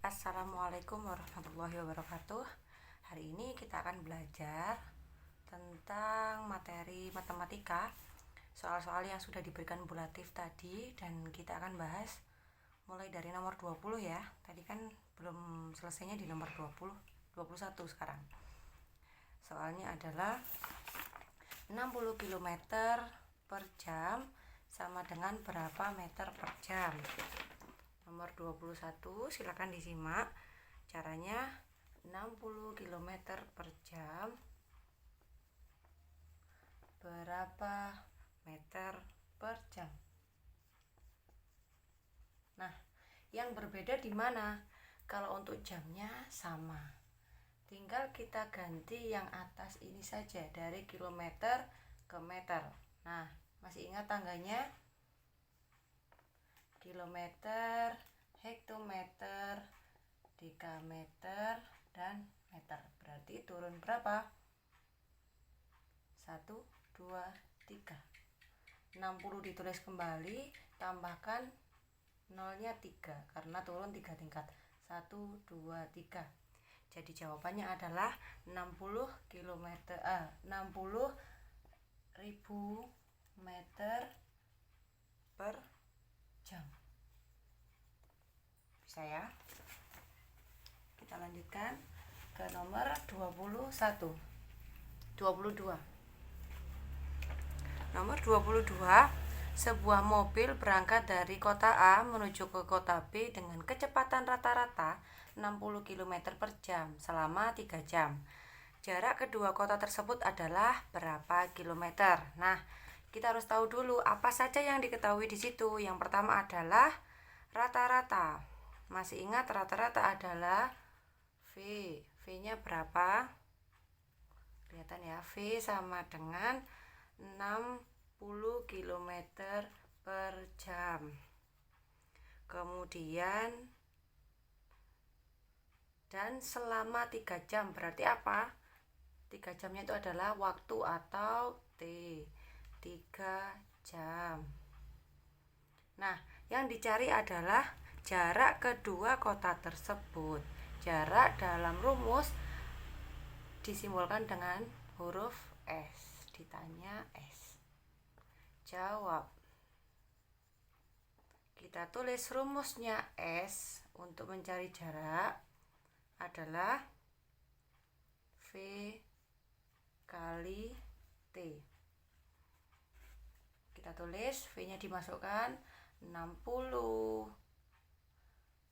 Assalamualaikum warahmatullahi wabarakatuh. Hari ini kita akan belajar tentang materi matematika, soal-soal yang sudah diberikan bulatif tadi, dan kita akan bahas mulai dari nomor 20 ya. Tadi kan belum selesainya di nomor 20, 21 sekarang. Soalnya adalah 60 km per jam sama dengan berapa meter per jam. Nomor 21 silakan disimak caranya. 60 km per jam berapa meter per jam. Nah, yang berbeda di mana? Kalau untuk jamnya sama, tinggal kita ganti yang atas ini saja dari kilometer ke meter. Nah, masih ingat tangganya? Kilometer, hektometer, dekameter, dan meter. Berarti turun berapa? 1, 2, 3. 60 ditulis kembali, tambahkan nolnya 3 karena turun 3 tingkat. 1, 2, 3. Jadi jawabannya adalah 60 ribu meter per jam. Bisa ya? Kita lanjutkan ke nomor 22. Nomor 22, sebuah mobil berangkat dari kota A menuju ke kota B dengan kecepatan rata-rata 60 km per jam selama 3 jam. Jarak kedua kota tersebut adalah berapa kilometer? Nah, kita harus tahu dulu apa saja yang diketahui di situ. Yang pertama adalah rata-rata. Masih ingat rata-rata adalah V. V-nya berapa? Kelihatan ya, V sama dengan 60 km per jam. Kemudian dan selama 3 jam berarti apa? 3 jamnya itu adalah waktu atau T. 3 jam. Nah, yang dicari adalah jarak kedua kota tersebut. Jarak dalam rumus disimbolkan dengan huruf S. Ditanya S. Jawab. Kita tulis rumusnya S untuk mencari jarak adalah V kali T. Kita tulis V-nya dimasukkan 60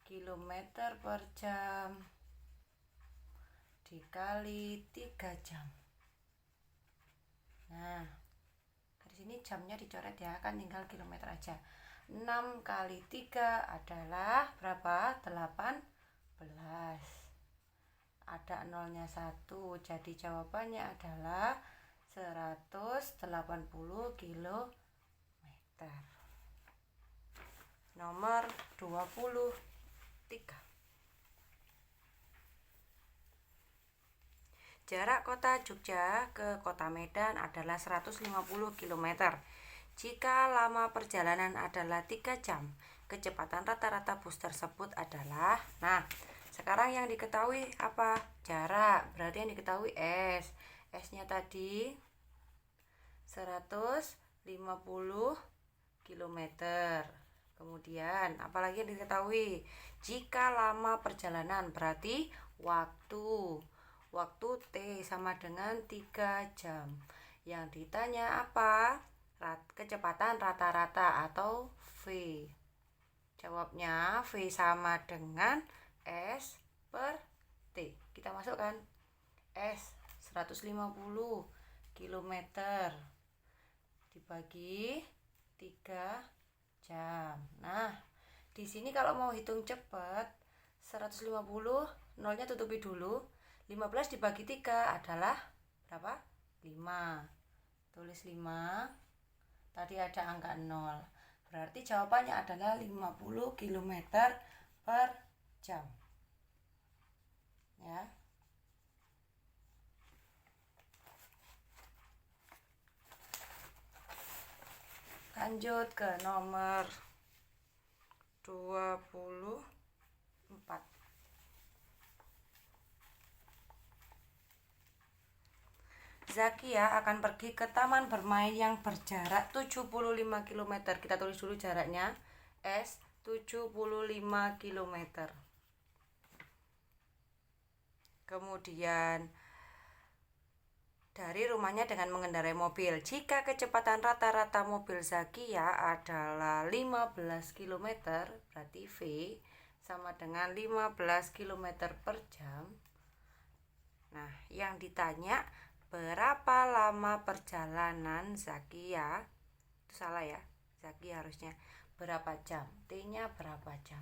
km per jam dikali 3 jam. Nah, dari sini jamnya dicoret ya, kan tinggal kilometer aja. 6 kali 3 adalah berapa? 18. Ada nolnya 1, jadi jawabannya adalah 180 km. Nomor 23. Jarak kota Jogja ke kota Medan adalah 150 km. Jika lama perjalanan adalah 3 jam, kecepatan rata-rata bus tersebut adalah. Nah, sekarang yang diketahui apa? Jarak. Berarti yang diketahui S. S-nya tadi 150 km. Kemudian apalagi yang diketahui? Jika lama perjalanan berarti waktu. Waktu T sama dengan 3 jam. Yang ditanya apa? Kecepatan rata-rata atau V. Jawabnya V sama dengan S per T. Kita masukkan S 150 km dibagi 3 jam. Nah, di sini kalau mau hitung cepat 150 nolnya tutupi dulu. 15 dibagi 3 adalah berapa? 5. Tulis 5. Tadi ada angka 0. Berarti jawabannya adalah 50 km per jam. Ya. Lanjut ke nomor 24. Zakia akan pergi ke taman bermain yang berjarak 75 km. Kita tulis dulu jaraknya. S 75 km. Kemudian dari rumahnya dengan mengendarai mobil. Jika kecepatan rata-rata mobil Zakia adalah 15 km, berarti V sama dengan 15 km per jam. Nah, yang ditanya berapa lama perjalanan Zakia? Itu salah ya. Zakia harusnya berapa jam? T-nya berapa jam?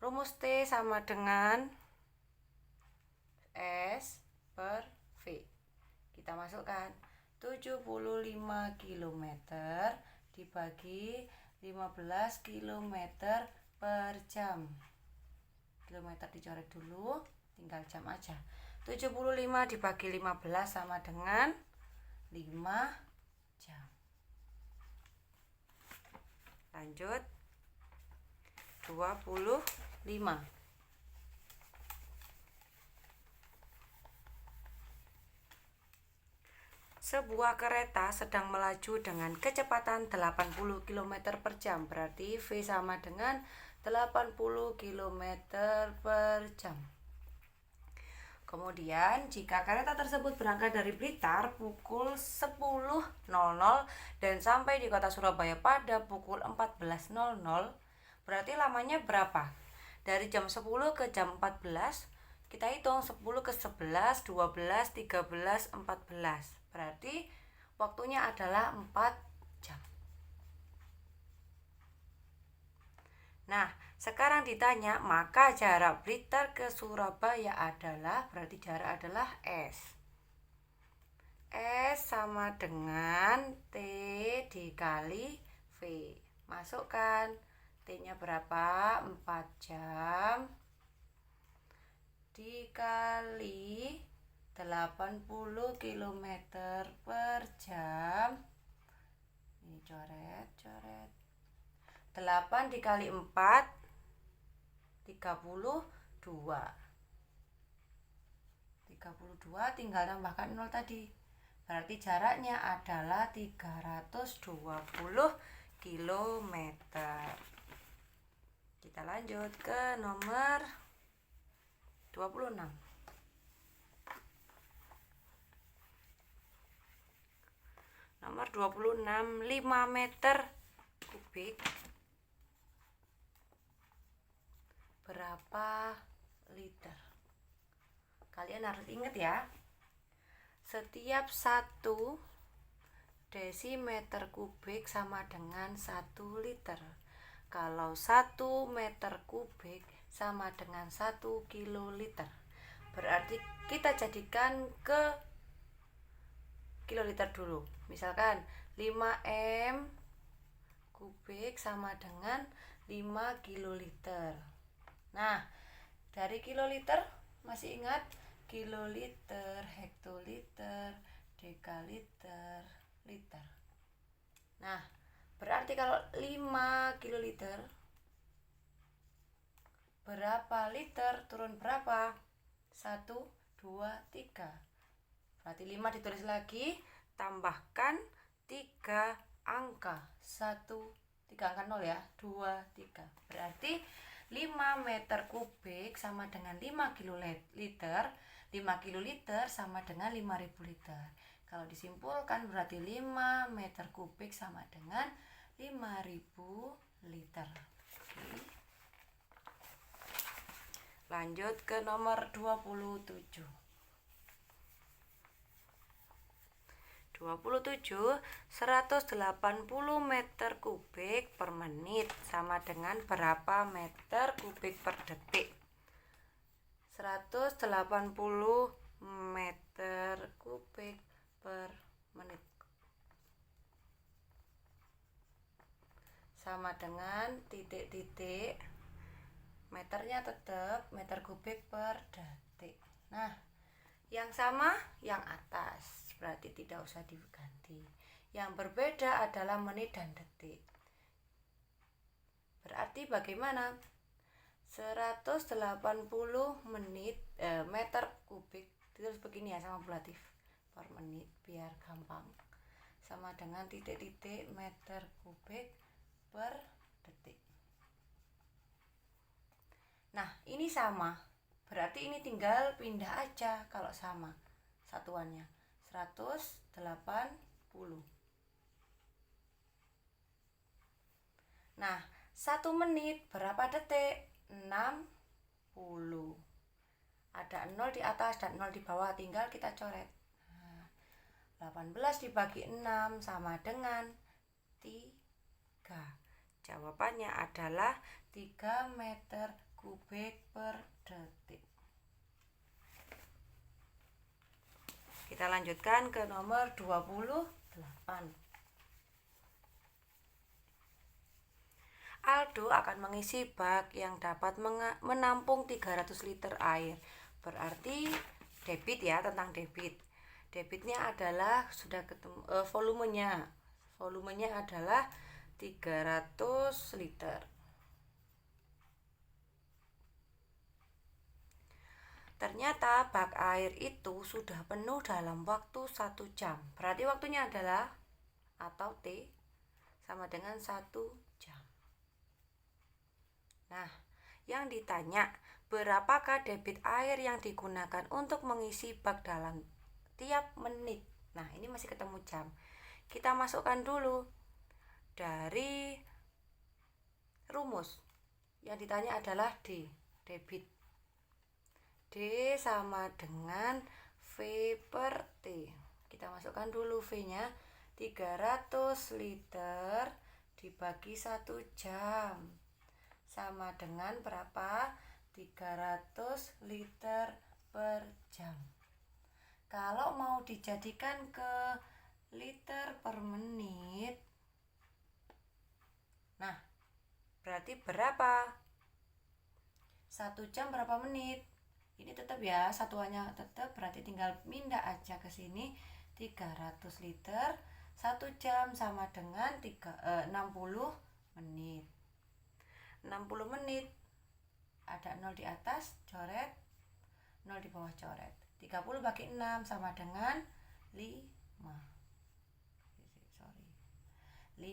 Rumus T sama dengan S per V. Kita masukkan 75 km dibagi 15 km per jam. Kilometer dicoret dulu, tinggal jam aja. 75 dibagi 15 sama dengan 5 jam. Lanjut 25. Sebuah kereta sedang melaju dengan kecepatan 80 km per jam. Berarti V sama dengan 80 km per jam. Kemudian jika kereta tersebut berangkat dari Blitar pukul 10.00 dan sampai di kota Surabaya pada pukul 14.00, berarti lamanya berapa? Dari jam 10 ke jam 14, kita hitung 10 ke 11, 12, 13, 14. Berarti waktunya adalah 4 jam. Nah, sekarang ditanya, maka jarak Blitar ke Surabaya adalah, berarti jarak adalah S. S sama dengan T dikali V. Masukkan, T-nya berapa? 4 jam dikali 80 km per jam. Ini coret 8 dikali 4 32 tinggal tambahkan 0 tadi. Berarti jaraknya adalah 320 km. Kita lanjut ke nomor 26. Nomor 26, 5 meter kubik berapa liter? Kalian harus ingat ya, setiap 1 desimeter kubik sama dengan 1 liter. Kalau 1 meter kubik sama dengan 1 kiloliter, berarti kita jadikan ke kiloliter dulu. Misalkan 5 m kubik sama dengan 5 kiloliter. Nah, dari kiloliter masih ingat? Kiloliter, hektoliter, dekaliter, liter. Nah, berarti kalau 5 kiloliter, berapa liter turun berapa? 1, 2, 3. Berarti 5 ditulis lagi, tambahkan 3 angka. 3 angka 0 ya, 2, 3. Berarti 5 meter kubik sama dengan 5 kiloliter. 5 kiloliter sama dengan 5.000 liter. Kalau disimpulkan berarti 5 meter kubik sama dengan 5.000 liter. Lanjut ke nomor 27. 180 meter kubik per menit sama dengan berapa meter kubik per detik? 180 meter kubik per menit sama dengan titik-titik, meternya tetap meter kubik per detik. Nah, yang sama yang atas, berarti tidak usah diganti. Yang berbeda adalah menit dan detik. Berarti bagaimana? 180 meter kubik terus begini ya, sama bulatif. per menit biar gampang, sama dengan titik-titik meter kubik per detik. Nah, ini sama. Berarti ini tinggal pindah aja kalau sama satuannya. 180. Nah, 1 menit berapa detik? 60. Ada 0 di atas dan 0 di bawah, tinggal kita coret. 18 dibagi 6 sama dengan 3. Jawabannya adalah 3 meter kubik per detik. Kita lanjutkan ke nomor 28. Aldo akan mengisi bak yang dapat menampung 300 liter air. Berarti debit ya, tentang debit. Debitnya adalah sudah ketemu volumenya. Volumenya adalah 300 liter. Ternyata bak air itu sudah penuh dalam waktu 1 jam. Berarti waktunya adalah atau T sama dengan 1 jam. Nah, yang ditanya, berapakah debit air yang digunakan untuk mengisi bak dalam tiap menit? Nah, ini masih ketemu jam. Kita masukkan dulu dari rumus. Yang ditanya adalah D, debit. D sama dengan V per T. Kita masukkan dulu V-nya. 300 liter dibagi 1 jam. Sama dengan berapa? 300 liter per jam. Kalau mau dijadikan ke liter per menit, nah, berarti berapa? 1 jam berapa menit? Ini tetap ya, satuannya tetap, berarti tinggal pindah aja ke sini. 300 liter 1 jam sama dengan 60 menit. 60 menit ada 0 di atas, coret, 0 di bawah, coret. 30 bagi 6 sama dengan 5. 5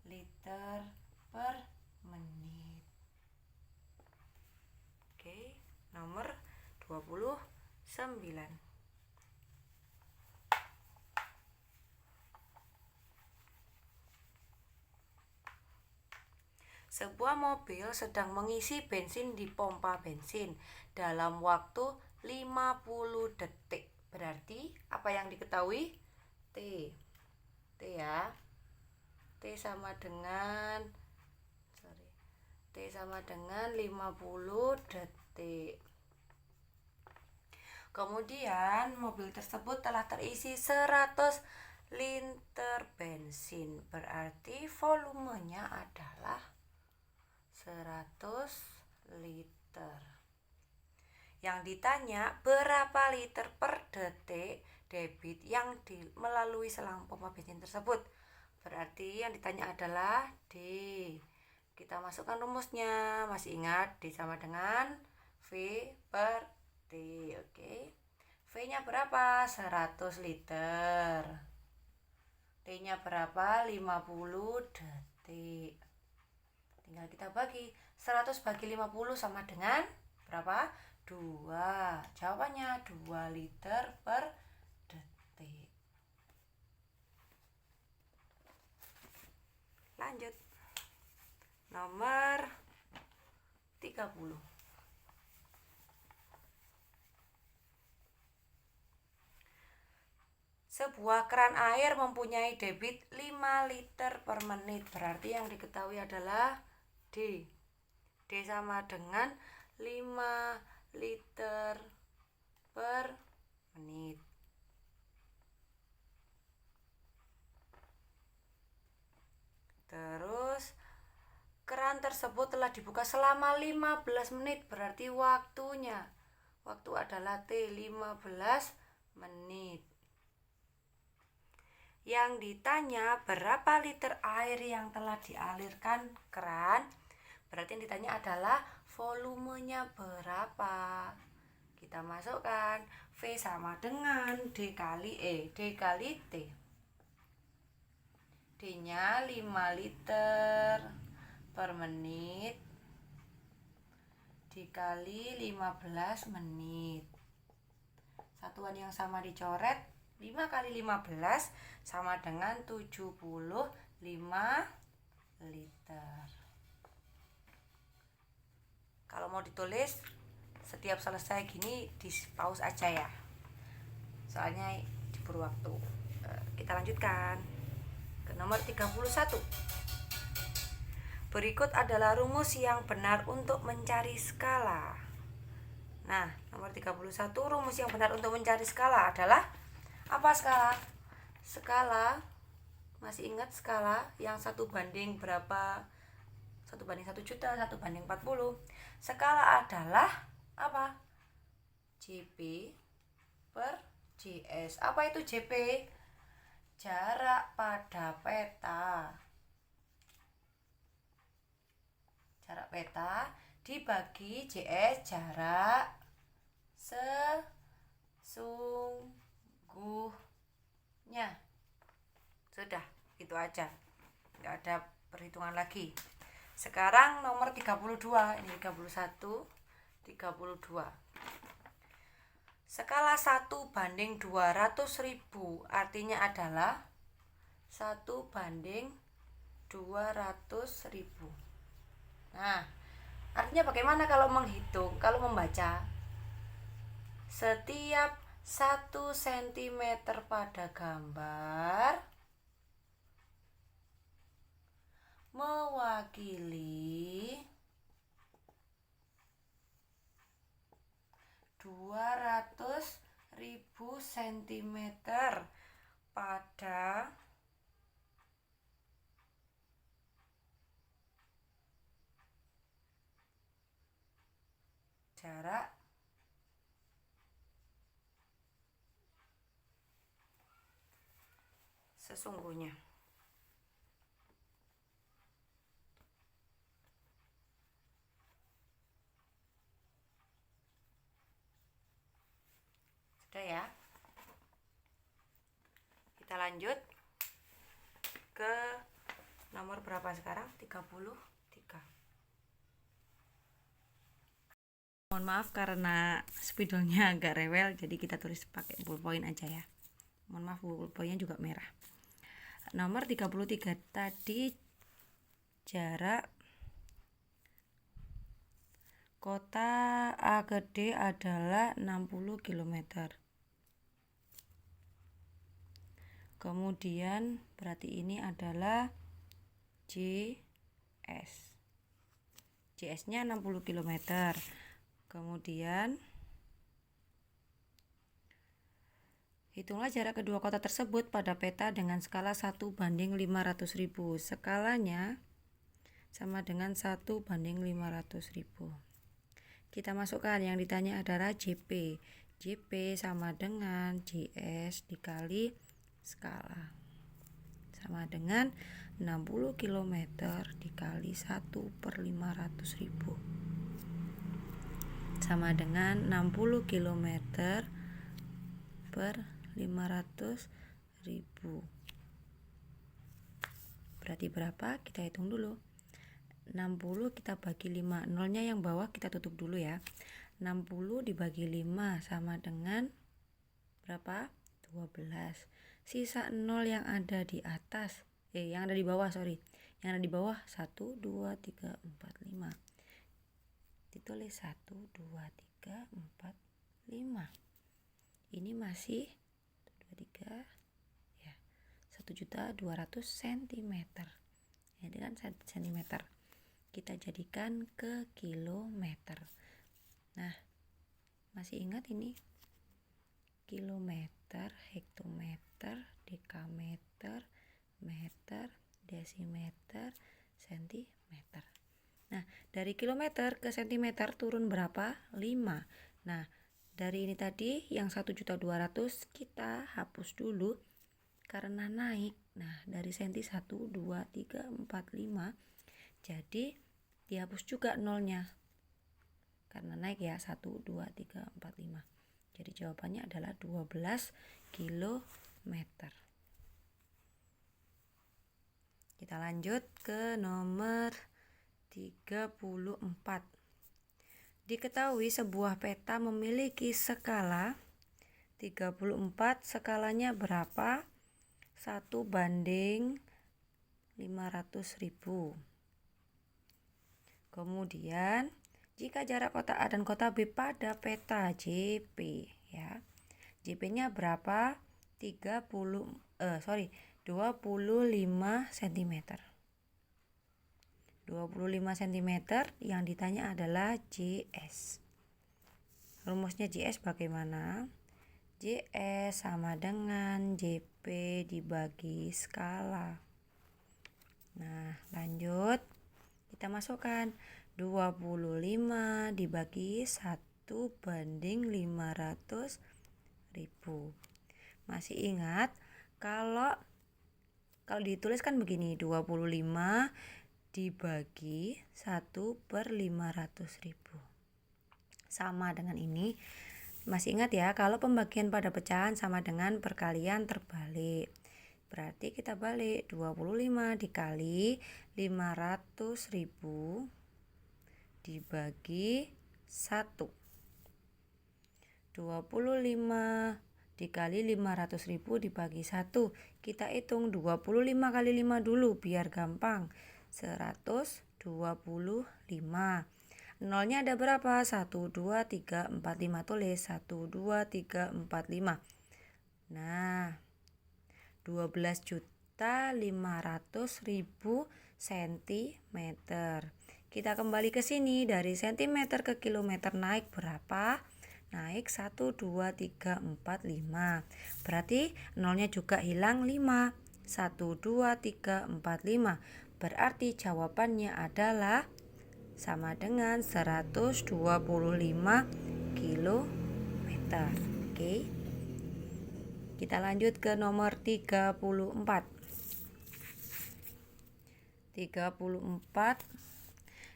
liter per menit. Oke, nomor 29. Sebuah mobil sedang mengisi bensin di pompa bensin dalam waktu 50 detik. Berarti apa yang diketahui? T. T ya. T sama dengan T sama dengan 50 detik. Kemudian mobil tersebut telah terisi 100 liter bensin. Berarti volumenya adalah 100 liter. Yang ditanya berapa liter per detik debit yang melalui selang pompa bensin tersebut. Berarti yang ditanya adalah D. Kita masukkan rumusnya. Masih ingat D sama dengan V per T. Oke. V-nya berapa? 100 liter. T-nya berapa? 50 detik. Tinggal kita bagi. 100 bagi 50 sama dengan berapa? 2. Jawabannya 2 liter per detik. Lanjut. Nomor 30. Sebuah keran air mempunyai debit 5 liter per menit. Berarti yang diketahui adalah D. D sama dengan 5 liter per menit. Terus keran tersebut telah dibuka selama 15 menit. Berarti waktu adalah T, 15 menit. Yang ditanya berapa liter air yang telah dialirkan keran. Berarti yang ditanya adalah volumenya berapa. Kita masukkan V sama dengan D kali E, D kali T. D-nya 5 liter per menit dikali 15 menit. Satuan yang sama dicoret, 5 kali 15 sama dengan 75 liter. Kalau mau ditulis, setiap selesai gini di pause aja ya, soalnya diburu waktu. Kita lanjutkan ke nomor 31. Berikut adalah rumus yang benar untuk mencari skala. Nah, nomor 31, rumus yang benar untuk mencari skala adalah apa skala? Skala, masih ingat skala yang 1 banding berapa? 1 banding 1 juta, 1 banding 40. Skala adalah apa? JP per JS. Apa itu JP? Jarak pada peta. Jarak peta dibagi JS, jarak sesungguhnya. Sudah, itu aja, nggak ada perhitungan lagi. Sekarang nomor 32, ini 31, 32. Skala 1 banding 200.000 artinya adalah 1 banding 200.000. Nah, artinya bagaimana kalau menghitung, kalau membaca? Setiap 1 cm pada gambar mewakili 200.000 cm pada jarak sesungguhnya. Sudah ya. Kita lanjut ke nomor berapa sekarang? 33. Mohon maaf karena spidolnya agak rewel, jadi kita tulis pakai ballpoint aja ya. Mohon maaf, ballpointnya juga merah. Nomor 33 tadi jarak kota A ke D adalah 60 km. Kemudian berarti ini adalah JS. JS-nya 60 km. Kemudian hitunglah jarak kedua kota tersebut pada peta dengan skala 1 banding 500.000. Skalanya sama dengan 1 banding 500.000. Kita masukkan yang ditanya adalah JP. JP sama dengan JS dikali skala. Sama dengan 60 km dikali 1/500.000. Sama dengan 60 km per 500.000. Berarti berapa? Kita hitung dulu. 60 kita bagi 5. Nolnya yang bawah kita tutup dulu ya. 60 dibagi 5 sama dengan berapa? 12. Sisa 0 yang ada di atas, yang ada di bawah, Yang ada di bawah 1, 2, 3, 4, 5. Ditulis 1, 2, 3, 4, 5. Ini masih 2, 3 ya. 1.200.000 cm. Ya, dengan cm kita jadikan ke kilometer. Nah, masih ingat ini? Kilometer, hektometer, dekameter, meter, desimeter, sentimeter. Nah, dari kilometer ke sentimeter turun berapa? 5. Nah, dari ini tadi yang 1.200.000 kita hapus dulu karena naik. Nah, dari senti 1, 2, 3, 4, 5. Jadi dihapus juga nolnya. Karena naik ya, 1, 2, 3, 4, 5. Jadi jawabannya adalah 12 kilometer. Kita lanjut ke nomor 34. Diketahui sebuah peta memiliki skala 34, skalanya berapa? 1:500.000. Kemudian jika jarak kota A dan kota B pada peta JP ya. JP-nya berapa? 25 cm. 25 cm yang ditanya adalah JS. Rumusnya JS bagaimana? JS sama dengan JP dibagi skala. Nah, lanjut. Kita masukkan 25 dibagi 1:500.000. Masih ingat kalau dituliskan begini, 25 dibagi 1/500.000. Sama dengan ini. Masih ingat ya, kalau pembagian pada pecahan sama dengan perkalian terbalik. Berarti kita balik, 25 dikali 500.000 dibagi 1. 25 dikali 500.000 dibagi 1. Kita hitung 25 kali 5 dulu biar gampang. 125. Nolnya ada berapa? 1, 2, 3, 4, 5. Tulis 1, 2, 3, 4, 5. Nah, 12.500.000 cm. Kita kembali ke sini, dari cm ke kilometer naik berapa? Naik 1, 2, 3, 4, 5. Berarti nolnya juga hilang 5. 1, 2, 3, 4, 5. Berarti jawabannya adalah sama dengan 125 km. Oke. Kita lanjut ke nomor 34. 34.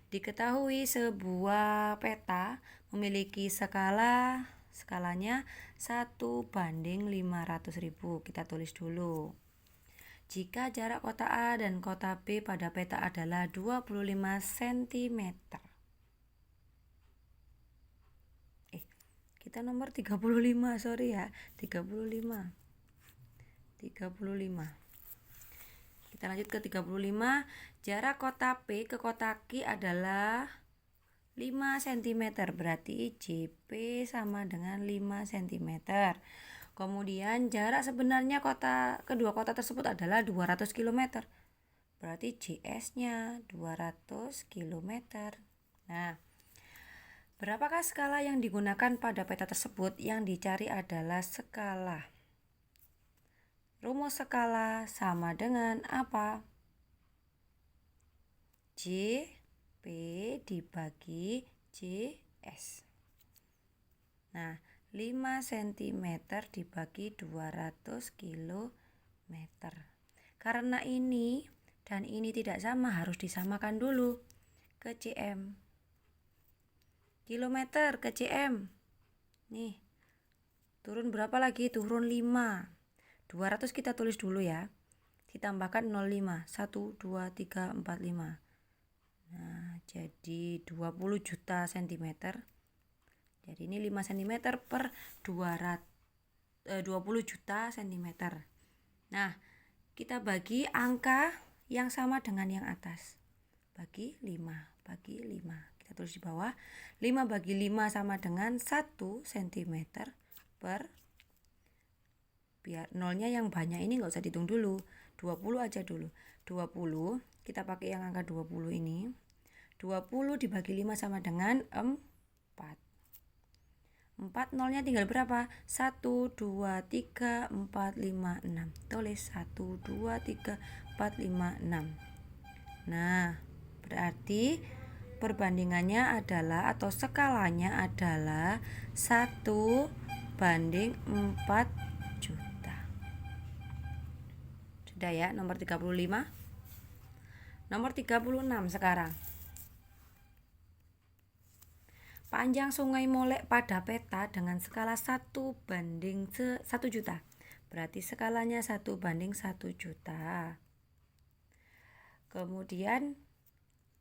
Diketahui sebuah peta memiliki skalanya 1:500.000. Kita tulis dulu. Jika jarak kota A dan kota B pada peta adalah 25 cm. Kita nomor 35, sorry ya. 35. Kita lanjut ke 35. Jarak kota P ke kota Q adalah 5 cm. Berarti JP sama dengan 5 cm. Kemudian jarak sebenarnya kedua kota tersebut adalah 200 km. Berarti JS-nya 200 km. Nah, berapakah skala yang digunakan pada peta tersebut? Yang dicari adalah skala. Rumus skala sama dengan apa? JP dibagi JS. Nah, 5 cm dibagi 200 km. Karena ini dan ini tidak sama, harus disamakan dulu ke cm. Kilometer ke cm. Nih, turun berapa lagi? Turun 5. 200 kita tulis dulu ya. Ditambahkan 0,5. 1, 2, 3, 4, 5. Nah, jadi 20 juta cm. Jadi ini 5 cm per 20 juta cm. Nah, kita bagi angka yang sama dengan yang atas. Bagi 5. Kita tulis di bawah. 5 bagi 5 sama dengan 1 cm per, biar nolnya yang banyak ini nggak usah dihitung dulu. 20 aja dulu. 20, kita pakai yang angka 20 ini. 20 dibagi 5 sama dengan 4. 4 nolnya tinggal berapa? 1, 2, 3, 4, 5, 6. Tulis 1, 2, 3, 4, 5, 6. Nah, berarti perbandingannya adalah atau skalanya adalah 1:4 juta. Sudah ya, nomor 35. Nomor 36 sekarang. Panjang Sungai Molek pada peta dengan skala 1:1 juta. Berarti skalanya 1:1 juta. Kemudian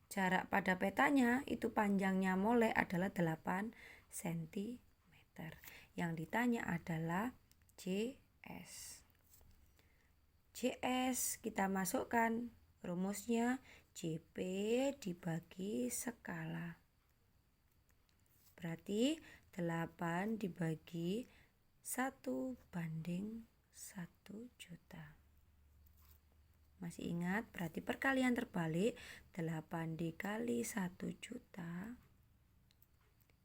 jarak pada petanya itu panjangnya molek adalah 8 cm. Yang ditanya adalah JS. JS kita masukkan rumusnya JP dibagi skala. Berarti 8 dibagi 1:1 juta. Masih ingat? Berarti perkalian terbalik 8 dikali 1 juta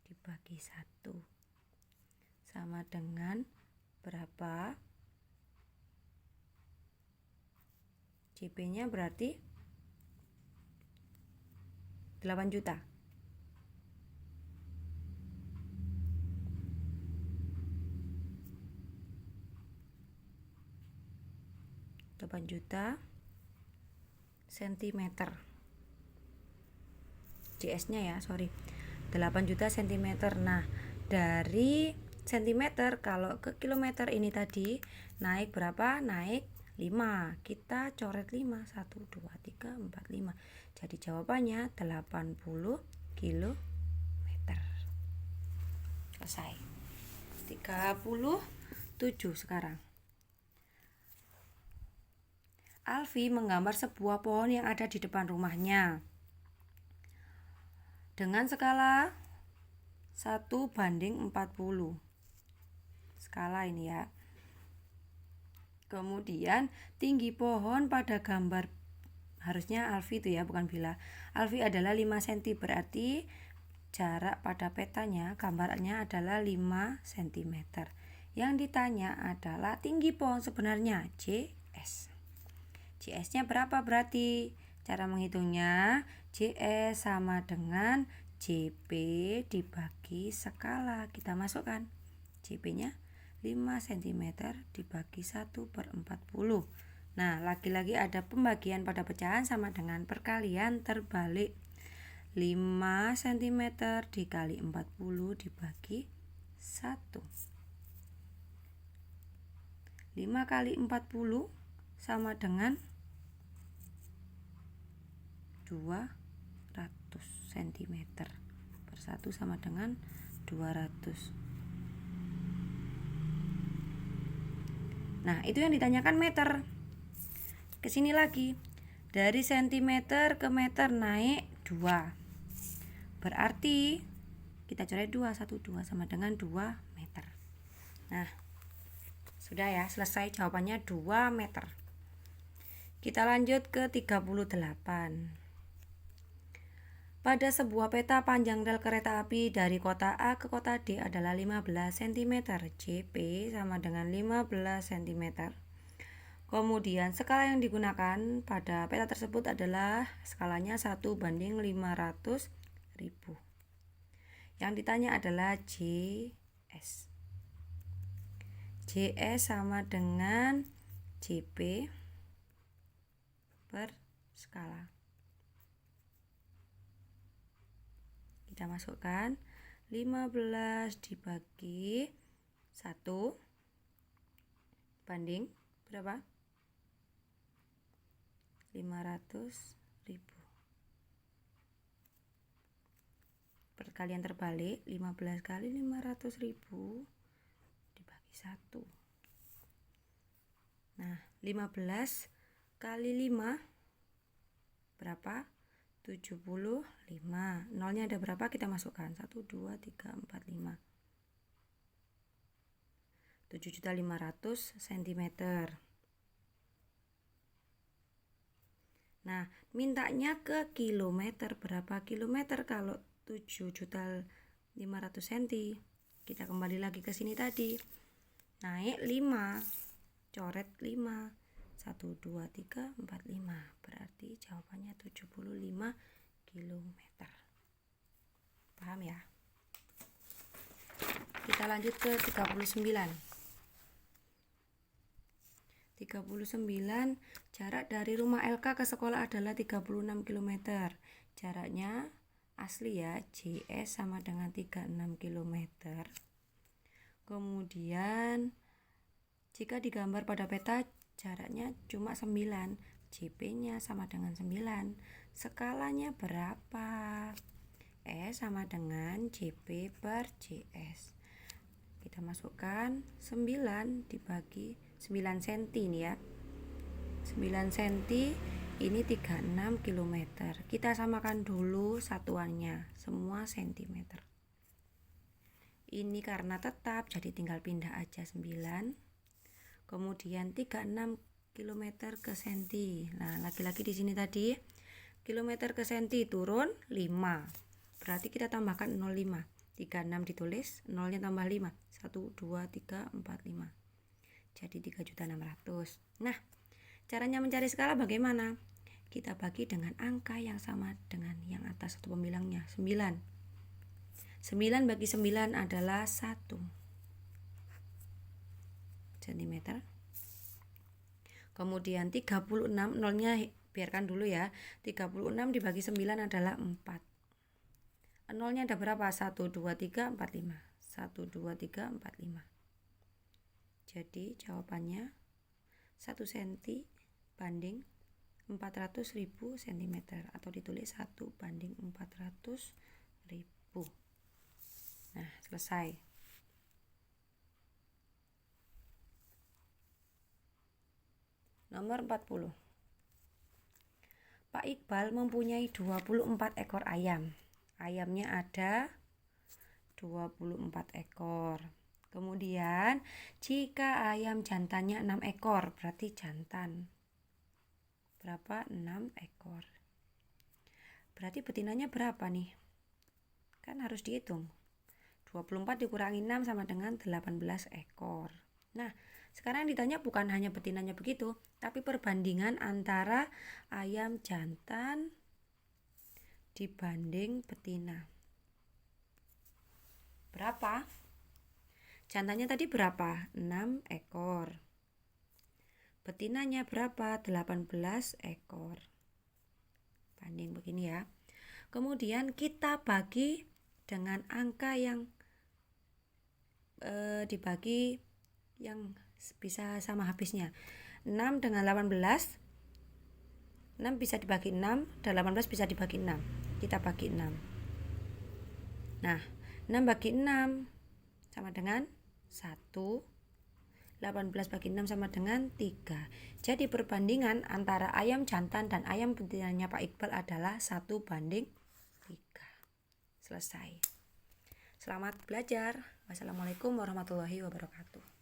dibagi 1 sama dengan berapa? JP-nya berarti 8 juta. Juta sentimeter. JS-nya ya, 8 juta sentimeter. Nah, dari sentimeter kalau ke kilometer ini tadi naik berapa? Naik 5. Kita coret 5. 1, 2, 3, 4, 5. Jadi jawabannya 80 kilometer. Selesai. 37 sekarang. Alfi menggambar sebuah pohon yang ada di depan rumahnya dengan skala 1:40. Skala ini ya. Kemudian tinggi pohon pada gambar, harusnya Alfi itu ya, bukan Bila. Alfi adalah 5 cm, berarti jarak pada petanya gambarnya adalah 5 cm. Yang ditanya adalah tinggi pohon sebenarnya, JS. JS-nya berapa berarti? Cara menghitungnya, JS sama dengan JP dibagi skala. Kita masukkan. JP-nya 5 cm dibagi 1/40. Nah, lagi-lagi ada pembagian pada pecahan sama dengan perkalian terbalik. 5 cm dikali 40 dibagi 1. 5 kali 40 sama dengan 200 cm per 1 sama dengan 200. Nah, itu yang ditanyakan meter. Kesini lagi, dari sentimeter ke meter naik 2. Berarti kita coret 2, 1, 2 sama dengan 2 meter. Nah, sudah ya, selesai jawabannya 2 meter. Kita lanjut ke 38. Pada sebuah peta panjang rel kereta api dari kota A ke kota D adalah 15 cm. JP sama dengan 15 cm. Kemudian skala yang digunakan pada peta tersebut adalah skalanya 1:500.000. Yang ditanya adalah JS. JS sama dengan JP per skala. Kita masukkan 15 dibagi 1 banding berapa? 500.000. Perkalian terbalik, 15 kali 500.000 dibagi 1. Nah, 15 kali 5 berapa? 75. Nolnya ada berapa? Kita masukkan 1, 2, 3, 4, 5. 7.500.000 cm. Nah, mintanya ke kilometer. Berapa kilometer kalau 7.500.000 cm? Kita kembali lagi ke sini tadi. Naik 5. Coret 5. 1, 2, 3, 4, 5. Berarti jawabannya 75 km. Paham ya? Kita lanjut ke 39. 39, jarak dari rumah LK ke sekolah adalah 36 km. Jaraknya asli ya, JS sama dengan 36 km. Kemudian jika digambar pada peta jaraknya cuma 9, JP-nya sama dengan 9. Skalanya berapa? S sama dengan JP per JS. Kita masukkan 9 dibagi 9 cm ini ya. 9 cm ini 36 km. Kita samakan dulu satuannya, semua cm. Ini karena tetap jadi tinggal pindah aja 9. Kemudian 36 km ke senti. Nah, lagi-lagi di sini tadi kilometer ke senti turun 5. Berarti kita tambahkan 0,5. 36 ditulis, 0-nya tambah 5. 1 2 3 4 5. Jadi 3.600.000. Nah, caranya mencari skala bagaimana? Kita bagi dengan angka yang sama dengan yang atas atau pembilangnya, 9. 9 bagi 9 adalah 1 cm. Kemudian 36, nolnya biarkan dulu ya. 36 dibagi 9 adalah 4. Nolnya ada berapa? 1, 2, 3, 4, 5. 1, 2, 3, 4, 5. Jadi jawabannya 1 cm banding 400.000 cm, atau ditulis 1 banding 400.000. Nah, selesai. Nomor 40. Pak Iqbal mempunyai 24 ekor ayam. Ayamnya ada 24 ekor. Kemudian jika ayam jantannya 6 ekor, berarti jantan berapa? 6 ekor. Berarti betinanya berapa nih? Kan harus dihitung. 24 dikurangi 6 sama dengan 18 ekor. Nah, sekarang yang ditanya bukan hanya betinanya begitu, tapi perbandingan antara ayam jantan dibanding betina. Berapa? Jantannya tadi berapa? 6 ekor. Betinanya berapa? 18 ekor. Banding begini ya. Kemudian kita bagi dengan angka yang dibagi yang bisa sama habisnya. 6 dengan 18. 6 bisa dibagi 6 dan 18 bisa dibagi 6. Kita bagi 6. Nah, 6 bagi 6 sama dengan 1. 18 bagi 6 sama dengan 3. Jadi perbandingan antara ayam jantan dan ayam betinanya Pak Iqbal adalah 1 banding 3. Selesai. Selamat belajar. Wassalamualaikum warahmatullahi wabarakatuh.